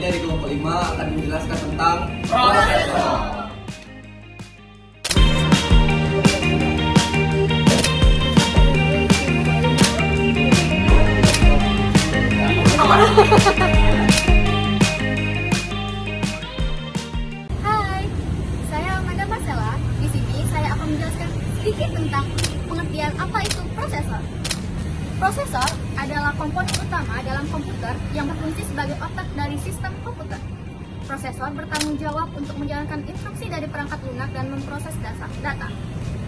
dari kelompok 5 akan menjelaskan tentang prosesor. Hai, saya Amanda Marcella. Di sini saya akan menjelaskan sedikit tentang pengertian apa itu prosesor. Prosesor adalah komponen utama dalam komputer yang berfungsi sebagai otak dari sistem komputer. Prosesor bertanggung jawab untuk menjalankan instruksi dari perangkat lunak dan memproses data.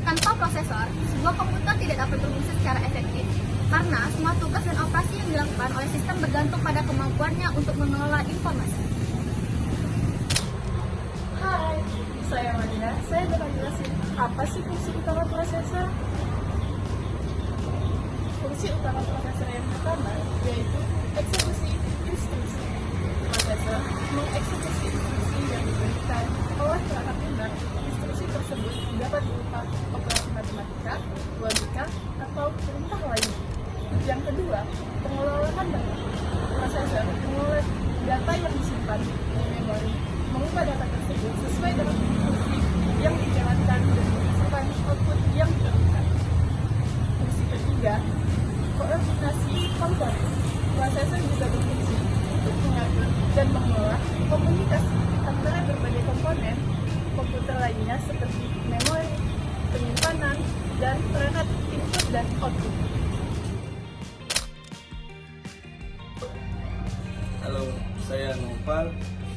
Tanpa prosesor, sebuah komputer tidak dapat berfungsi secara efektif karena semua tugas dan operasi yang dilakukan oleh sistem bergantung pada kemampuannya untuk mengelola informasi. Hai, saya Maria. Saya bakal jelasin apa sih fungsi utama prosesor. Fungsi utama prosesor yang pertama yaitu eksekusi instruksi. Prosesor mengeksekusi instruksi yang diberikan oleh perangkat lunak. Instruksi tersebut dapat berupa operasi matematika, logika, atau perintah lainnya. Yang kedua, pengelolaan data. Prosesor mengelola data yang disimpan di memori, mengubah data tersebut sesuai dengan instruksi yang dijalankan dan menghasilkan output yang diperlukan. Fungsi ketiga, koordinasi komponen. Prosesor juga berfungsi untuk mengatur dan mengelola komunikasi antara berbagai komponen komputer lainnya seperti memori, penyimpanan, dan perangkat input dan output. Halo, saya Nopal.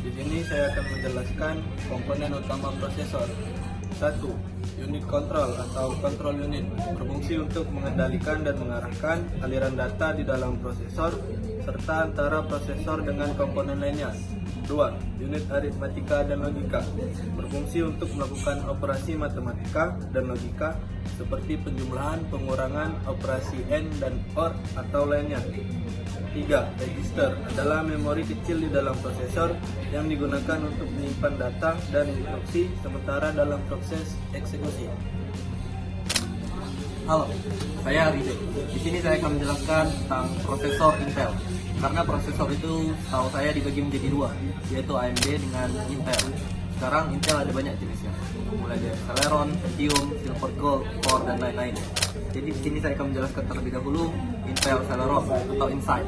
Di sini saya akan menjelaskan komponen utama prosesor. 1. Unit kontrol atau control unit berfungsi untuk mengendalikan dan mengarahkan aliran data di dalam prosesor serta antara prosesor dengan komponen lainnya. 2. Unit aritmatika dan logika berfungsi untuk melakukan operasi matematika dan logika seperti penjumlahan, pengurangan, operasi AND dan OR atau lainnya. 3. Register adalah memori kecil di dalam prosesor yang digunakan untuk menyimpan data dan instruksi sementara dalam proses eksekusi. Halo, saya Ridho. Di sini saya akan menjelaskan tentang prosesor Intel. Karena prosesor itu setahu saya dibagi menjadi dua, yaitu AMD dengan Intel. Sekarang Intel ada banyak jenisnya, mulai dari Celeron, Pentium, Silver Gold, Core, dan lain-lain. Jadi di sini saya akan menjelaskan terlebih dahulu Intel Celeron atau Insight,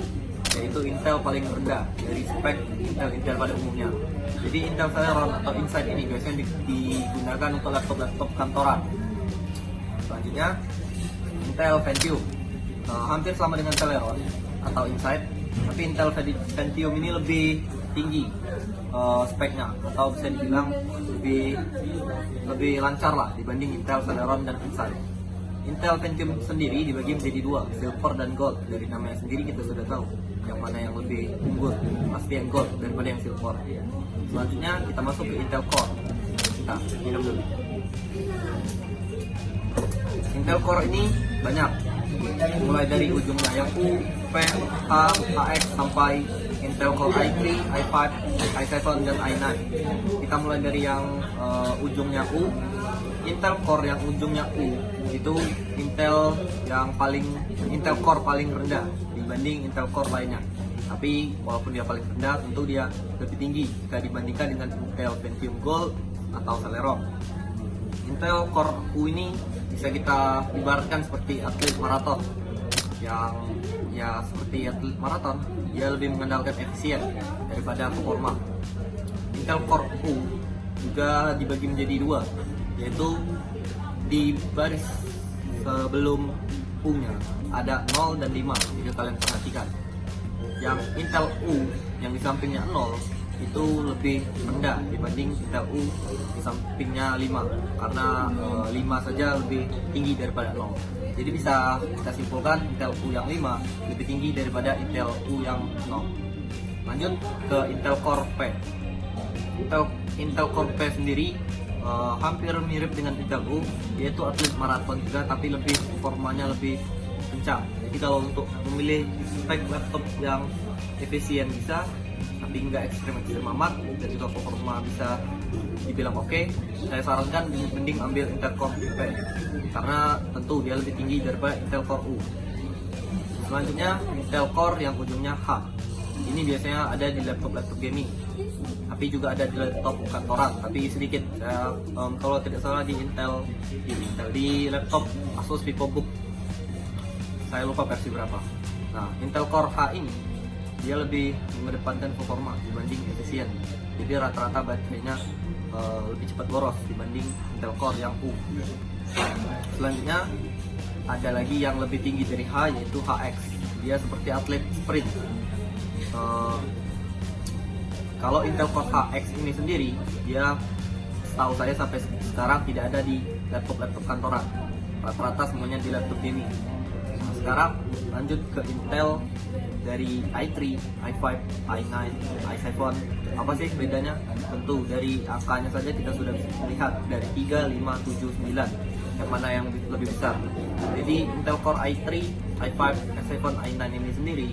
yaitu Intel paling rendah dari spek Intel pada umumnya. Jadi Intel Celeron atau Insight ini biasanya digunakan untuk laptop kantoran. Selanjutnya Intel Pentium, hampir sama dengan Celeron atau Insight, tapi Intel Pentium ini lebih tinggi speknya, atau bisa dibilang lebih lancar lah dibanding Intel Celeron dan Insight. Intel Pentium sendiri dibagi menjadi dua, silver dan gold. Dari namanya sendiri kita sudah tahu yang mana yang lebih unggul, pasti yang gold daripada yang silver. Selanjutnya kita masuk ke Intel Core. Kita minum dulu. Intel Core ini banyak, mulai dari ujungnya yang U, P, H, HX sampai Intel Core i3, i5, i7, dan i9. Kita mulai dari yang ujungnya U. Intel Core yang ujungnya U itu Intel Core paling rendah dibanding Intel Core lainnya. Tapi walaupun dia paling rendah, tentu dia lebih tinggi jika dibandingkan dengan Intel Pentium Gold atau Celeron. Intel Core U ini bisa kita ibaratkan seperti atlet maraton, yang ya seperti atlet maraton, dia lebih mengandalkan efisien daripada performa. Intel Core U juga dibagi menjadi dua, yaitu di baris sebelum U-nya ada 0 dan 5, jadi kalian perhatikan. Yang Intel U yang di sampingnya 0 itu lebih rendah dibanding Intel U di sampingnya 5, karena 5 saja lebih tinggi daripada 0. Jadi bisa kita simpulkan Intel U yang 5 lebih tinggi daripada Intel U yang 0. Lanjut ke Intel Core P. Intel Core P sendiri hampir mirip dengan Intel U, yaitu atlet maraton juga, tapi performanya lebih kencang. Jadi kalau untuk memilih spek laptop yang efisien bisa, tapi nggak ekstrim amat, dan juga performa bisa dibilang oke, saya sarankan mending ambil Intel Core P, karena tentu dia lebih tinggi daripada Intel Core U. Selanjutnya Intel Core yang ujungnya H. Ini biasanya ada di laptop gaming, tapi juga ada di laptop kantoran, tapi sedikit. Saya kalau tidak salah di di laptop Asus VivoBook. Saya lupa versi berapa. Nah, Intel Core H ini dia lebih mengedepankan performa dibanding efisien. Jadi rata-rata baterainya lebih cepat boros dibanding Intel Core yang U. Selanjutnya ada lagi yang lebih tinggi dari H, yaitu HX. Dia seperti atlet sprint. Kalau Intel Core HX ini sendiri, dia setahu saya sampai sekarang tidak ada di laptop kantoran. Rata-rata semuanya di laptop gaming. Nah, sekarang lanjut ke Intel dari i3, i5, i9, i7. Apa sih bedanya? Tentu dari angkanya saja kita sudah bisa melihat dari 3, 5, 7, 9 yang mana yang lebih besar. Jadi Intel Core i3, i5, i7, i9 ini sendiri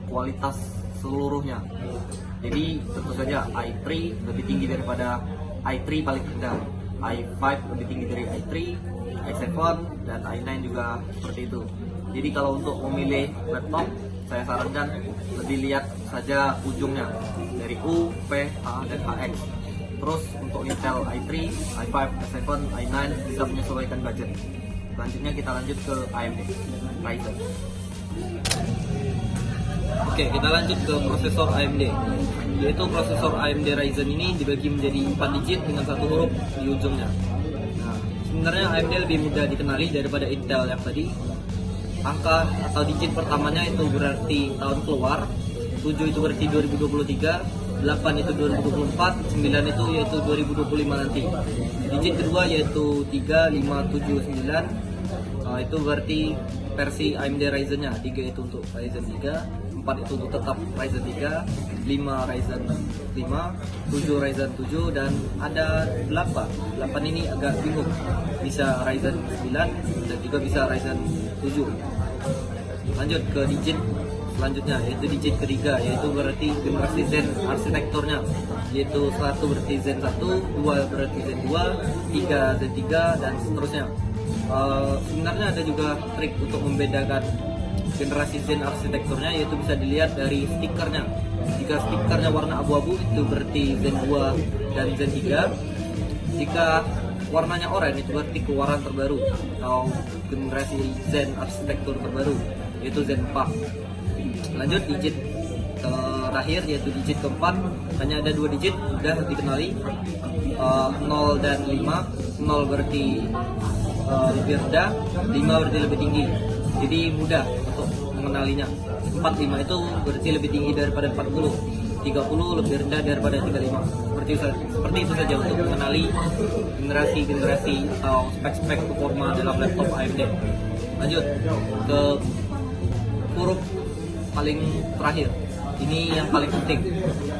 kualitas seluruhnya. Jadi tentu saja i3 lebih tinggi daripada i3 paling rendah, i5 lebih tinggi dari i3, i7 dan i9 juga seperti itu. Jadi kalau untuk memilih laptop, saya sarankan lebih lihat saja ujungnya dari U, P, H, dan HX. Terus untuk Intel i3, i5, i7, i9 bisa menyesuaikan budget. Selanjutnya kita lanjut ke AMD Ryzen. Oke, kita lanjut ke prosesor AMD. Yaitu prosesor AMD Ryzen ini dibagi menjadi 4 digit dengan 1 huruf di ujungnya. Nah, sebenarnya AMD lebih mudah dikenali daripada Intel yang tadi. Angka atau digit pertamanya itu berarti tahun keluar, 7 itu berarti 2023, 8 itu 2024, 9 itu yaitu 2025 nanti. Digit kedua yaitu 3, 5, 7, 9. Itu berarti versi AMD Ryzen-nya. 3 itu untuk Ryzen 3, 4 itu untuk tetap Ryzen 3, 5 Ryzen 5, 7 Ryzen 7, dan ada 8 ini agak bingung, bisa Ryzen 9 dan juga bisa Ryzen 7. Lanjut ke digit selanjutnya, yaitu digit ketiga, yaitu berarti generasi Zen arsitekturnya, yaitu 1 berarti Zen 1, 2 berarti Zen 2, 3 Zen 3, dan seterusnya. Sebenarnya ada juga trik untuk membedakan generasi Zen arsitekturnya, yaitu bisa dilihat dari stikernya. Jika stikernya warna abu-abu itu berarti Zen 2 dan Zen 3. Jika warnanya oranye itu berarti keluaran terbaru atau generasi Zen arsitektur terbaru, yaitu Zen 4. Lanjut digit terakhir yaitu digit keempat, hanya ada 2 digit sudah dikenali, 0 dan 5. 0 berarti lebih rendah, 5 berarti lebih tinggi. Jadi mudah untuk mengenalinya. 45 itu berarti lebih tinggi daripada 40, 30 lebih rendah daripada 35. Seperti itu saja untuk mengenali generasi atau spek-spek performa dalam laptop AMD. Lanjut ke huruf paling terakhir. Ini yang paling penting.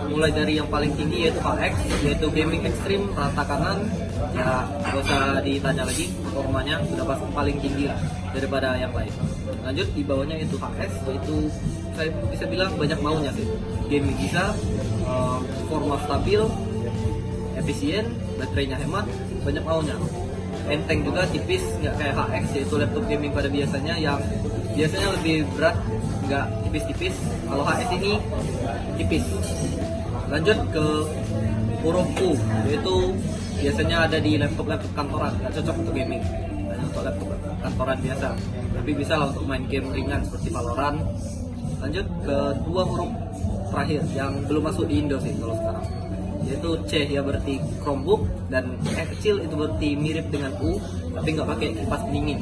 Mulai dari yang paling tinggi yaitu HX, yaitu gaming extreme rata kanan. Ya gak usah ditanya lagi, performanya sudah pasti paling tinggi lah daripada yang lain. Lanjut di bawahnya yaitu HS, yaitu saya bisa bilang banyak maunya sih. Gaming bisa, performa stabil, efisien, baterainya hemat, banyak maunya. Enteng juga, tipis, nggak kayak HX, yaitu laptop gaming pada biasanya yang biasanya lebih berat, nggak tipis-tipis. Kalau HS ini tipis. Lanjut ke huruf U, yaitu biasanya ada di laptop kantoran, nggak cocok untuk gaming, hanya untuk laptop kantoran biasa, tapi bisa lah untuk main game ringan seperti Valorant. Lanjut ke 2 huruf terakhir yang belum masuk di Indo sih kalau sekarang, yaitu C, ya berarti Chromebook, dan E kecil itu berarti mirip dengan U tapi nggak pakai kipas pendingin.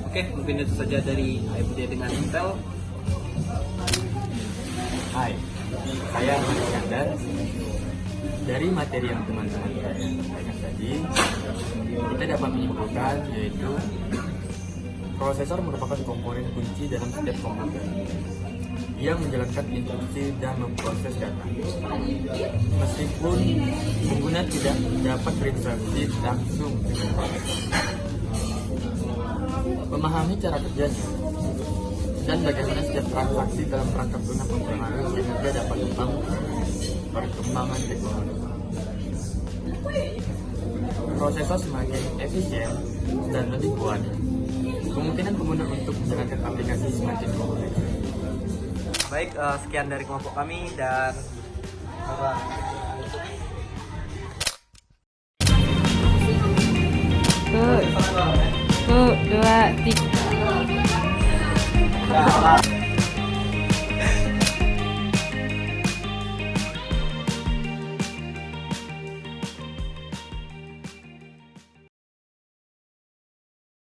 Oke, mungkin itu saja dari AMD dengan Intel. Hai, saya Mas Iskandar. Dari materi yang teman-teman tanyakan tadi, kita dapat menyimpulkan yaitu prosesor merupakan komponen kunci dalam setiap komputer. Ia menjalankan instruksi dan memproses data. Meskipun pengguna tidak dapat berinteraksi langsung dengan prosesor, memahami cara kerjanya dan bagaimana setiap transaksi dalam perangkat lunak mempengaruhi kinerja dapat membangun perkembangan teknologi. Prosesor semakin efisien dan lebih kuat, kemungkinan pengguna untuk menjalankan aplikasi semakin kompleks. Baik, sekian dari kelompok kami dan Satu, dua, tiga.